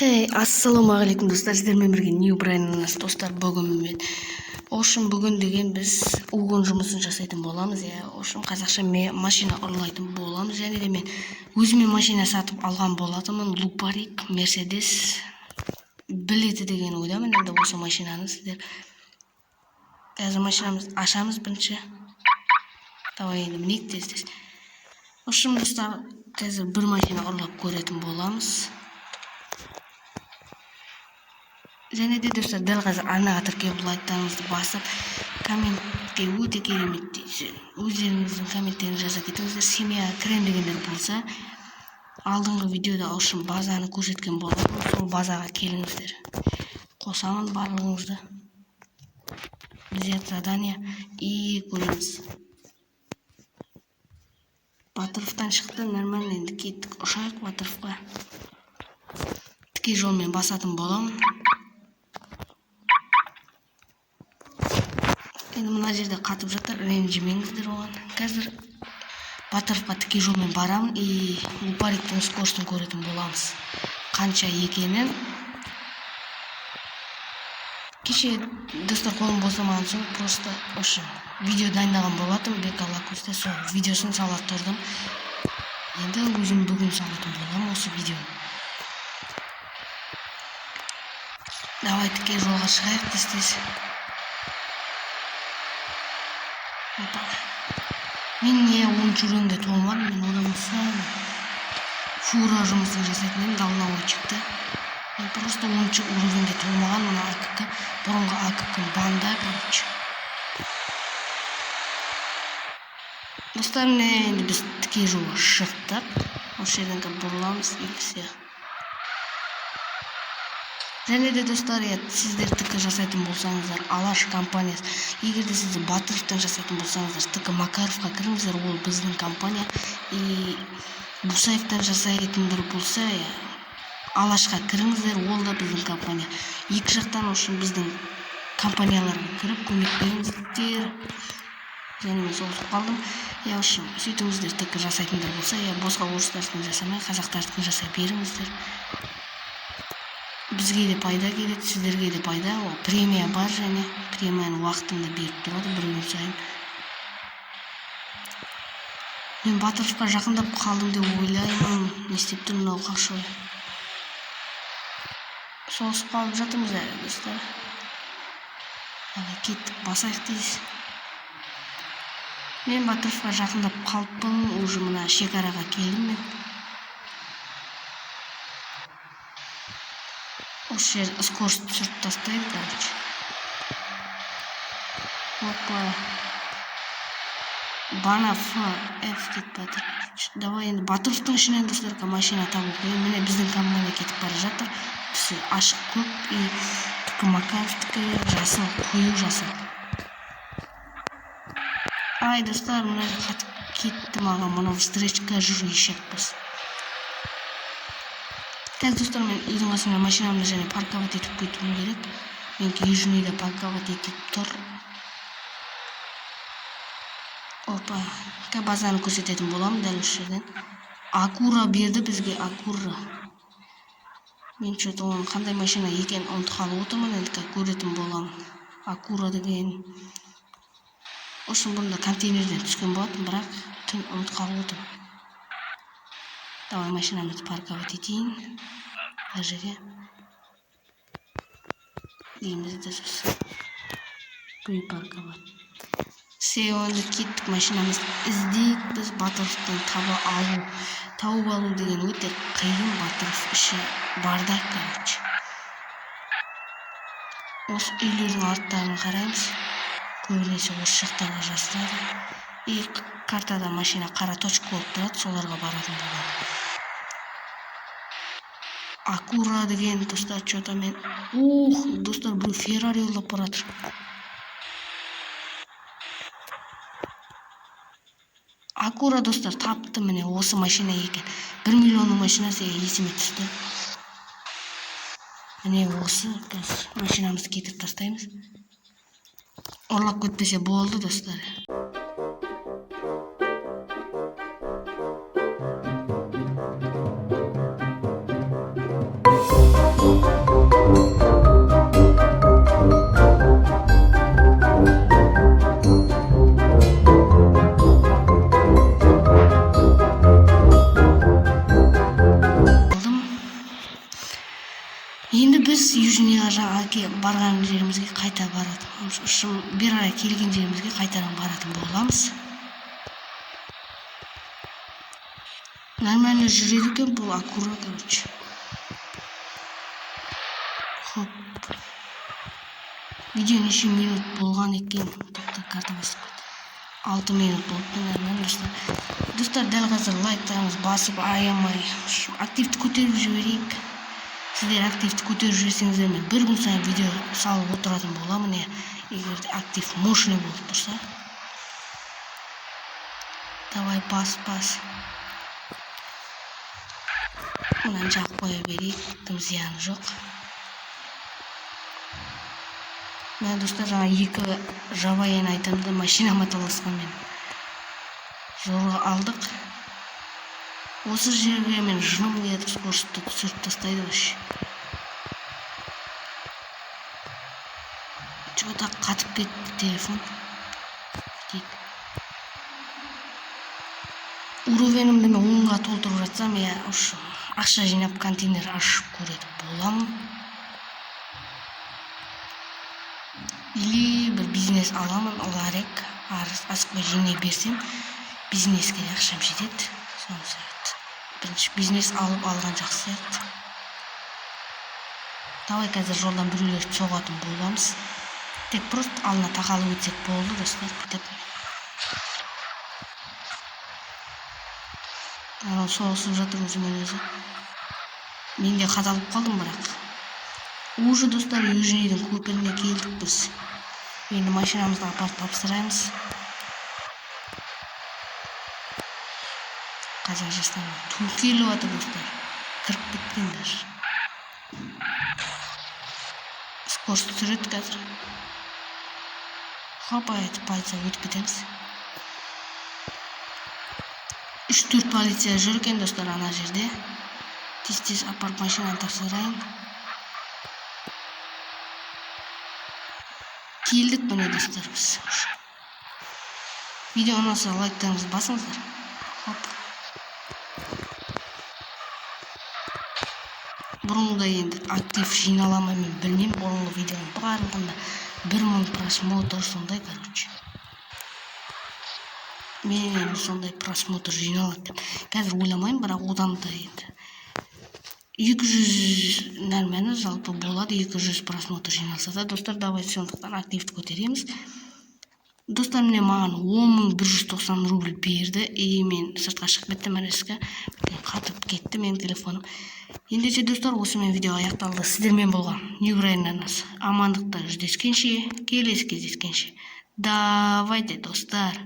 Ассаламу алейкум достар, сіздермен бірге New Brand'ныз достар. Бүгін бүгін деген біз угон жұмысын жасайтын боламыз. Қазақша машина ұрлайтын боламыз. Және де мен өзіме машина сатып алған болатынмын. Лупарик, Мерседес білеті деген ойдамын. Енді осы машинаны сіздер қазір машинамызды ашамыз бірінші. Давай енді мінейік тез. Достар, қазір бір машина ұрлап көретін боламыз. Және де достар, дәл қазір арнаға тіркеліп лайктарыңызды басып, комментке өте керемет өздеріңіздің комменттерін жаза кетіңіздер. Семьяға кірем дегендер болса, алдыңғы видеода базаны көрсеткен болатынмын. Сол базаға келіңіздер. Қосамын барлығыңызды. Взять задание и көреміз. Батыровтан шықты, нормально. Енді кеттік, ұшайық Батыровқа. Тіке жолмен басатын боламын. Енді мына жерде қатып жатыр, ренжімеңіздер оған. Қазір Батыровқа тіке жолмен барамын и Лупариктің скоростын көретін боламыз. Қанша екенін. Кеше достар қолым босамаған соң просто видео дайындаған болатым, бек алла көзде, сол видеосын салып тұрдым. Енді өзім бүгін салатын боламын осы видеоны. Давай тіке жолға шығайық тез. Мен он жүргенде толмадым, мен одан фура жұмысын жасайтын едім, давно шықты. Мен просто 10 уровеньге толмаған, мына АКК, бұрынғы АКК банда, короче. Достар, енді біз тіке жолға шықтық. Осы жерден бұрыламыз, все. Және де достар, сіздер тікі жасайтын болсаңыздар, Алаш компаниясы, егер де сіздер Батыровтан жасайтын болсаңыздар, тікі Макаровқа кіріңіздер, ол біздің компания. И Бусаевтан жасайтындар болса, Алашқа кіріңіздер, ол да біздің компания. Екі жақтан біздің компанияларға кіріп көмек беріңіздер. Және мен соғысып қалдым. Сөйтіңіздер, тікі жасайтындар болса, босқа орыстардың жасамай, қазақтардың жасай беріңіздер. Бізге де пайда келеді, сіздерге де пайда. Премия бар, және премияның уақытында беріп тұрады бір күн сайын. Мен Батыровқа жақындап қалдым деп ойлаймын. Не істеп тұр мынау қақшой. Соғысып қалып жатырмыз достар. Кеттік, басайық дейсіз. Мен Батыровқа жақындап қалыппын, уже мына шекараға келдім мен. Осы жер скорост түсіріп тастайды, короче. Опа. Бана F кетіп батыр. Давай енді Батыровтың ішінен достарға машина табу қойын. Міне біздің компания кетіп бара жатыр. Түсі ашық көп и тікі Макаровтікі жасыл, қою жасыл. Ай, достар, мына қатып кетті маған, мұны встречка жүру ешек біз. Қазір достар, мен үйдің қасында машинамды және парковать етіп кетуім керек. Мен южныйда парковать етіп тұр. Опа, базаны көрсететін боламын дәл осы жерден. Акура берді бізге, Акура. Мен что-то оның қандай машина екен ұмытып қалып отырмын, енді көретін боламын. Акура деген. Бұрында контейнерден түскен болатын, бірақ түн ұмытып қалып отырмын. Давай машинамызды парковать етейін. Әжеге. Деймізді сосын. Көй парковать. Онда кеттік, машинамызды іздейік. Біз Батыровтан тауып алу деген өте қиын. Батыров іші бардак, короче. Осы үйлердің арттарын қараймыз. Көбінесе осы жақтарға жасырады. И картада машина қара точка болып тұрады, соларға баратын болады. Акура деген достар, что-то мен... достар, бұл Феррари олап баратыр. Акура достар тапты, міне осы машина екен. 1 миллионның машинасы есіме түсті. Міне осы, машинамызды кетіп тастаймыз. Ұрлап кетпесе болды достар. Енді біз Южныйға жаңағы барған жерімізге қайта баратын. Бері қарай келген жерімізге қайтадан баратын боламыз. Нормально жүреді екен бұл акура, короче. Хоп. Видео неше минут болған екен? Тоқта карта басып қойды. 6 минут болыпты, нормально достар. Достар, дәл қазір лайктарыңыз басып аямай активті көтеріп жіберейік. Сіздер активті көтеріп жіберсеңіздер, мен бір күн сайын видео салып отыратын боламын, егер актив мощный болып тұрса. Давай бас. Онан жағып қоя берейік, тым зияны жоқ. Мен достар, жаңа 2 жабайын айтымды машина маталасқанмен жолға алдық. Осы жерге мен жыным кетіп скоростьті түсіріп тастайды вообще. Что-то қатып кетті телефон. Уровенімді мен 10-ға толтырып жатсам, ақша жинап контейнер ашып көретін боламын. Или бір бизнес аламын, оларек асықпай жинай берсем, бизнеске де ақшам жетеді. Соны сәт. Бірінші бизнес алған жақсы сәт. Давай қазір жолдан біреулер соғатын боламыз. Тек просто алына тақалып өтсек болды, достар. Анау соғысып жатыр өзімен өзі. Мен де қадалып қалдым бірақ. Уже достар, Южныйдың көпіріне келдік біз. Енді машинамызды апарып тапсыраймыз. Қазақ жастарына ту келіп жатыр достар. Кіріп кеткен даже. Скорость түсіреді қазір. Хоп, полиция өтіп кетеміз. 3-4 полиция жүр екен достар ана жерде. Тез апарып машинаны тапсырайын. Келдік міне достар біз. Видео ұнаса лайктарыңызды басыңыздар. Хоп. Бұрынғыда енді актив жиналамай мен білмеймін. Бұрынғы видеоның барлығында 1000 просмотр сондай, короче. Мен сондай просмотр жиналады деп. Қазір ойламайым, бірақ одан да енді 200 нормально жалпы болады, 200 просмотр жиналса да. Достар, давай сондықтан активті көтереміз. Достар, міне маған 10.190 рубль берді. Мен сыртқа шығып кеттім әреске. Қатып кетті менің телефоным. Ендеше достар, осымен видео аяқталды. Сіздермен болған Ньюбрайн арнасы. Амандықта жүздескенше, келесі кездескенше. Давайте, достар.